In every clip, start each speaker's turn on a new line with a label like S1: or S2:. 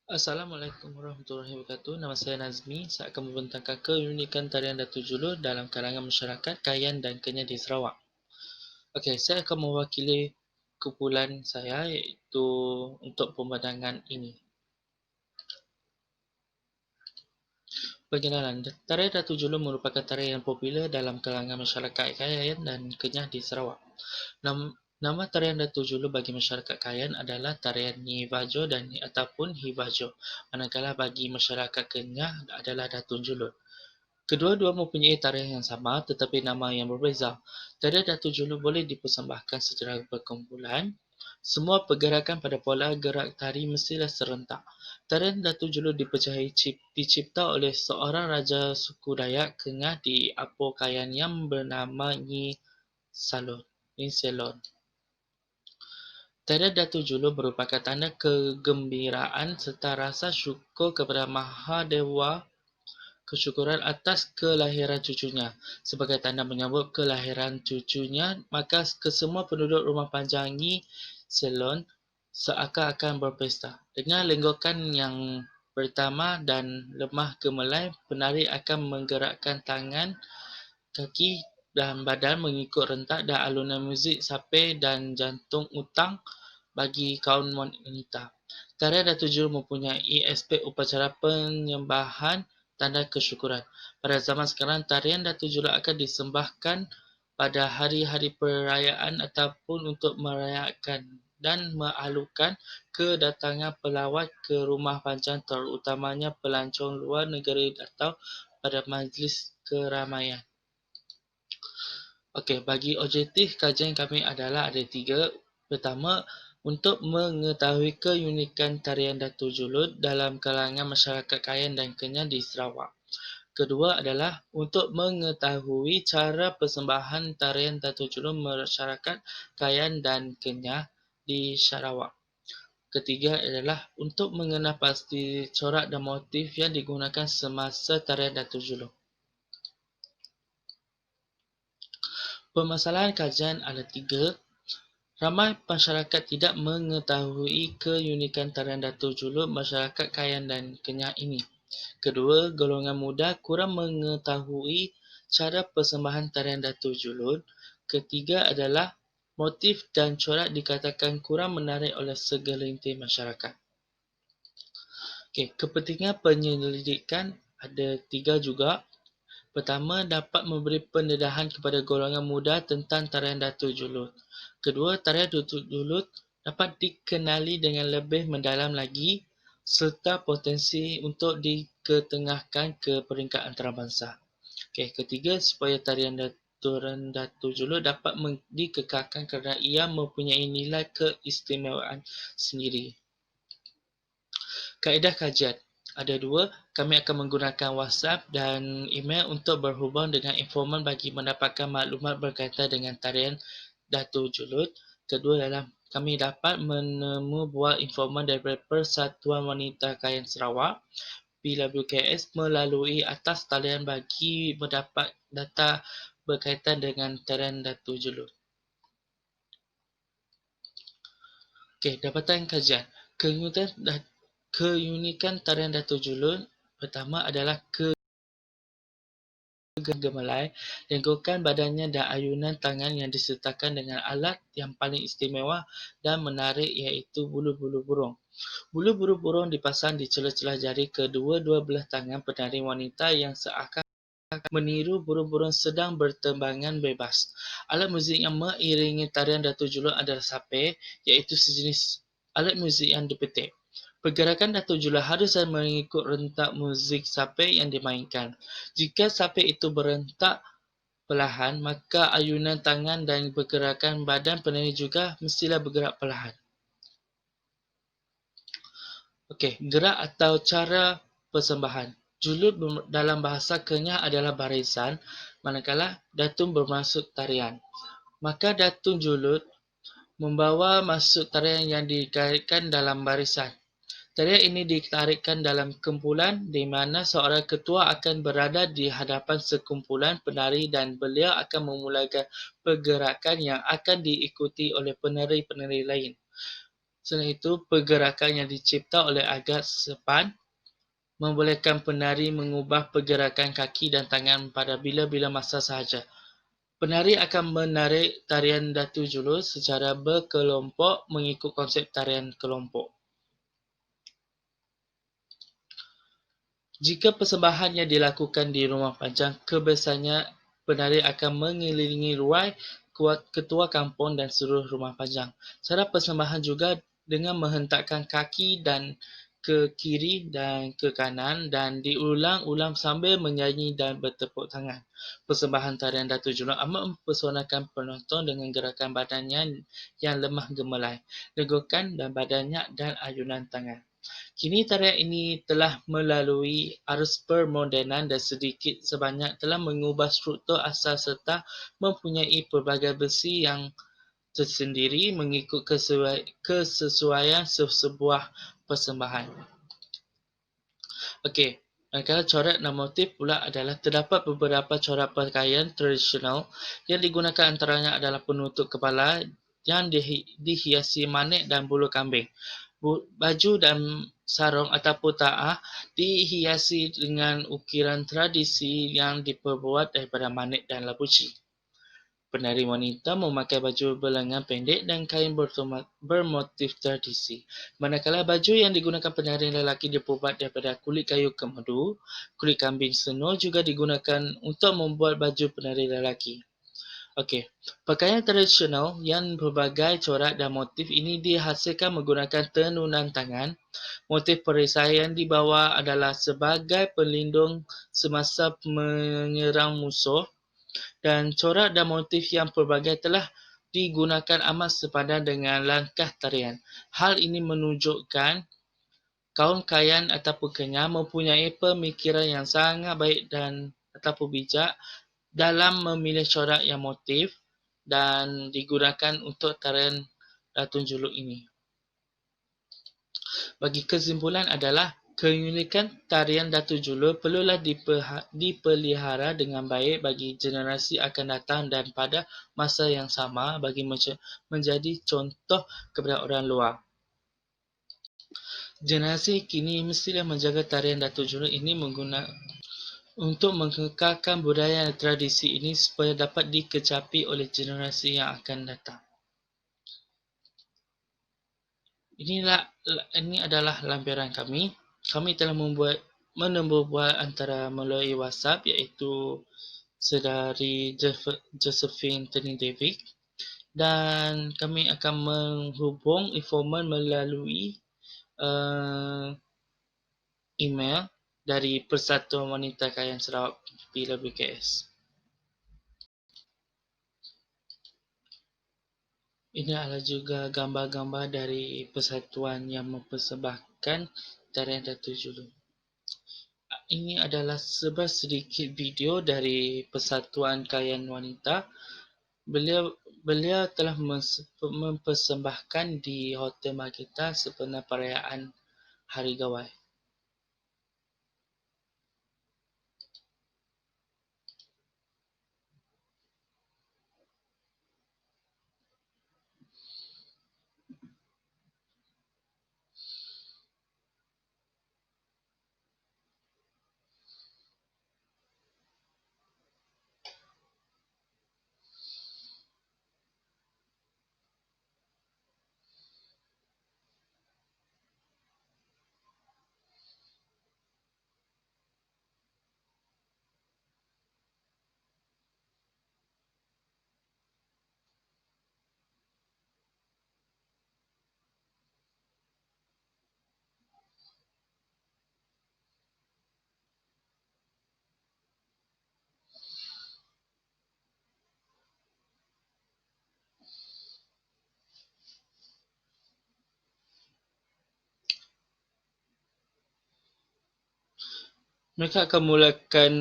S1: Assalamualaikum warahmatullahi wabarakatuh. Nama saya Nazmi. Saya akan membentangkan keunikan tarian Datuk Julu dalam kalangan masyarakat Kayan dan Kenyah di Sarawak. Okey, saya akan mewakili kumpulan saya iaitu untuk pemandangan ini. Perkenalan, tarian Datuk Julu merupakan tarian yang popular dalam kalangan masyarakat Kayan dan Kenyah di Sarawak. Nama tarian Datuk Julu bagi masyarakat Kayan adalah tarian Nyi Bajo dan ataupun Hi Bajo, manakala bagi masyarakat Kenyah adalah Datuk Julu. Kedua-dua mempunyai tarian yang sama tetapi nama yang berbeza. Tarian Datuk Julu boleh dipersembahkan secara berkumpulan. Semua pergerakan pada pola gerak tari mestilah serentak. Tarian Datuk Julu dipercayai dicipta oleh seorang raja suku Dayak Kenyah di Apo Kayan yang bernama Nyi Salon. Tarian Datuk Julu merupakan tanda kegembiraan serta rasa syukur kepada Mahadewa kesyukuran atas kelahiran cucunya. Sebagai tanda menyambut kelahiran cucunya, maka kesemua penduduk rumah panjang Nyi Selon seakan-akan berpesta. Dengan lenggokan yang pertama dan lemah gemelai, penari akan menggerakkan tangan, kaki dan badan mengikut rentak dan alunan muzik sape dan jantung utang bagi kaum wanita. Tarian Datuk Julu mempunyai aspek upacara penyembahan tanda kesyukuran. Pada zaman sekarang, tarian Datuk Julu akan disembahkan pada hari-hari perayaan ataupun untuk merayakan dan mengalukan kedatangan pelawat ke rumah panjang terutamanya pelancong luar negeri atau pada majlis keramaian. Okey, bagi objektif kajian kami adalah ada 3. Pertama, untuk mengetahui keunikan tarian Datuk Julud dalam kalangan masyarakat Kayan dan Kenyah di Sarawak. Kedua adalah untuk mengetahui cara persembahan tarian Datuk Julud masyarakat Kayan dan Kenyah di Sarawak. Ketiga adalah untuk mengenal pasti corak dan motif yang digunakan semasa tarian Datuk Julud. Permasalahan kajian ada 3. Ramai masyarakat tidak mengetahui keunikan tarian Datuk Julud masyarakat Kayan dan Kenyah ini. Kedua, golongan muda kurang mengetahui cara persembahan tarian Datuk Julud. Ketiga adalah motif dan corak dikatakan kurang menarik oleh segelintir masyarakat. Kepentingan penyelidikan ada 3 juga. Pertama, dapat memberi pendedahan kepada golongan muda tentang tarian Datuk Julud. Kedua, tarian Datuk Julud dapat dikenali dengan lebih mendalam lagi serta potensi untuk diketengahkan ke peringkat antarabangsa. Ketiga, supaya tarian Datuk Julud dapat dikekalkan kerana ia mempunyai nilai keistimewaan sendiri. Kaedah kajian ada 2. Kami akan menggunakan WhatsApp dan email untuk berhubung dengan informan bagi mendapatkan maklumat berkaitan dengan tarian Datuk Julud. Kedua adalah kami dapat menemu buah informan daripada Persatuan Wanita Kayan Sarawak PWKS melalui atas talian bagi mendapat data berkaitan dengan tarian Datuk Julud. Dapatan kajian. Keunikan tarian Datuk Julud pertama adalah gemelai, lenggokan badannya dan ayunan tangan yang disertakan dengan alat yang paling istimewa dan menarik iaitu bulu-bulu burung. Bulu-bulu burung dipasang di celah-celah jari kedua-dua belah tangan penari wanita yang seakan meniru burung-burung sedang berterbangan bebas. Alat muzik yang mengiringi tarian Datuk Julud adalah sape, iaitu sejenis alat muzik yang dipetik. Pergerakan Datuk Julud harus mengikut rentak muzik sape yang dimainkan. Jika sape itu berentak perlahan, maka ayunan tangan dan pergerakan badan penari juga mestilah bergerak perlahan. Gerak atau cara persembahan. Julud dalam bahasa Kenyah adalah barisan, manakala Datun bermaksud tarian. Maka Datun Julud membawa maksud tarian yang dikaitkan dalam barisan. Tarian ini ditarikkan dalam kumpulan di mana seorang ketua akan berada di hadapan sekumpulan penari dan beliau akan memulakan pergerakan yang akan diikuti oleh penari-penari lain. Selain itu, pergerakan yang dicipta oleh agat sepan membolehkan penari mengubah pergerakan kaki dan tangan pada bila-bila masa sahaja. Penari akan menarik tarian Datu Julu secara berkelompok mengikut konsep tarian kelompok. Jika persembahannya dilakukan di rumah panjang, kebiasaannya penari akan mengelilingi ruai ketua kampung dan seluruh rumah panjang. Cara persembahan juga dengan menghentakkan kaki dan ke kiri dan ke kanan dan diulang-ulang sambil menyanyi dan bertepuk tangan. Persembahan tarian Datu Julu amat mempesonakan penonton dengan gerakan badannya yang lemah gemelai, legokan dan badannya dan ayunan tangan. Kini tarian ini telah melalui arus permodernan dan sedikit sebanyak telah mengubah struktur asal serta mempunyai pelbagai versi yang tersendiri mengikut kesesuaian sebuah persembahan. Okey, kalau corak dan motif pula adalah terdapat beberapa corak pakaian tradisional yang digunakan antaranya adalah penutup kepala yang dihiasi manik dan bulu kambing. Baju dan sarung ataupun taah dihiasi dengan ukiran tradisi yang diperbuat daripada manik dan labuci. Penari wanita memakai baju berlengan pendek dan kain bermotif tradisi. Manakala baju yang digunakan penari lelaki diperbuat daripada kulit kayu kemadu, kulit kambing senur juga digunakan untuk membuat baju penari lelaki. Okey, pakaian tradisional yang berbagai corak dan motif ini dihasilkan menggunakan tenunan tangan. Motif perisaian di bawah adalah sebagai pelindung semasa menyerang musuh. Dan corak dan motif yang pelbagai telah digunakan amat sepadan dengan langkah tarian. Hal ini menunjukkan kaum Kayan ataupun Kenyah mempunyai pemikiran yang sangat baik dan ataupun bijak dalam memilih corak yang motif dan digunakan untuk tarian Datun Juluk ini. Bagi kesimpulan adalah keunikan tarian Datu Julu perlulah dipelihara dengan baik bagi generasi akan datang dan pada masa yang sama bagi menjadi contoh kepada orang luar. Generasi kini mestilah menjaga tarian Datu Julu ini untuk mengekalkan budaya dan tradisi ini supaya dapat dikecapi oleh generasi yang akan datang. Ini adalah lampiran kami. Kami telah menempuh bual antara melalui WhatsApp iaitu saudari Josephine Teni David dan kami akan menghubung informan melalui email dari Persatuan Wanita Kayan Sarawak PWKS. Ini adalah juga gambar-gambar dari persatuan yang mempersembahkan tarian Datu Julu. Ini adalah sedikit video dari Persatuan Kayan Wanita. Beliau telah mempersembahkan di Hotel Magita sempena perayaan Hari Gawai. Mereka akan mulakan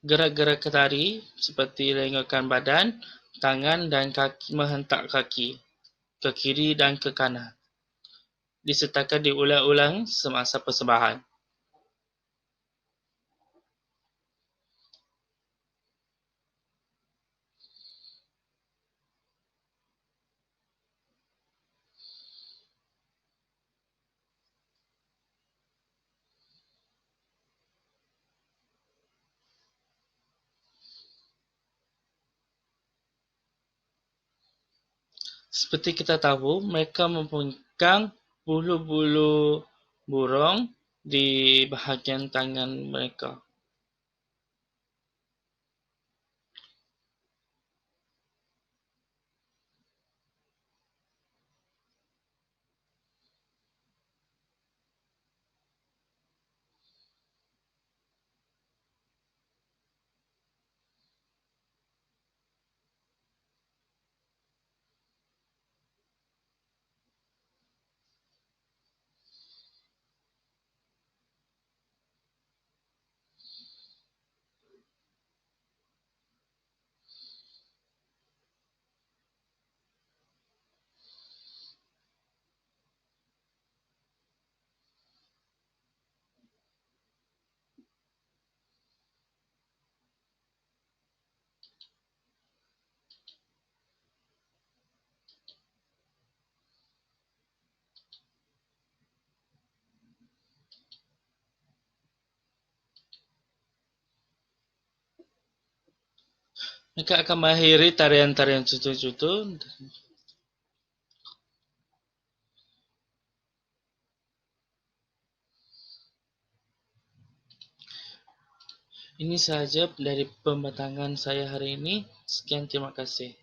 S1: gerak-gerak tari seperti lenggakan badan, tangan dan kaki menghentak kaki ke kiri dan ke kanan. Disertakan diulang-ulang semasa persembahan. Seperti kita tahu, mereka mempunyai bulu-bulu burung di bahagian tangan mereka. Mereka akan mengakhiri tarian-tarian cucu-cucu. Ini saja dari pembatangan saya hari ini. Sekian, terima kasih.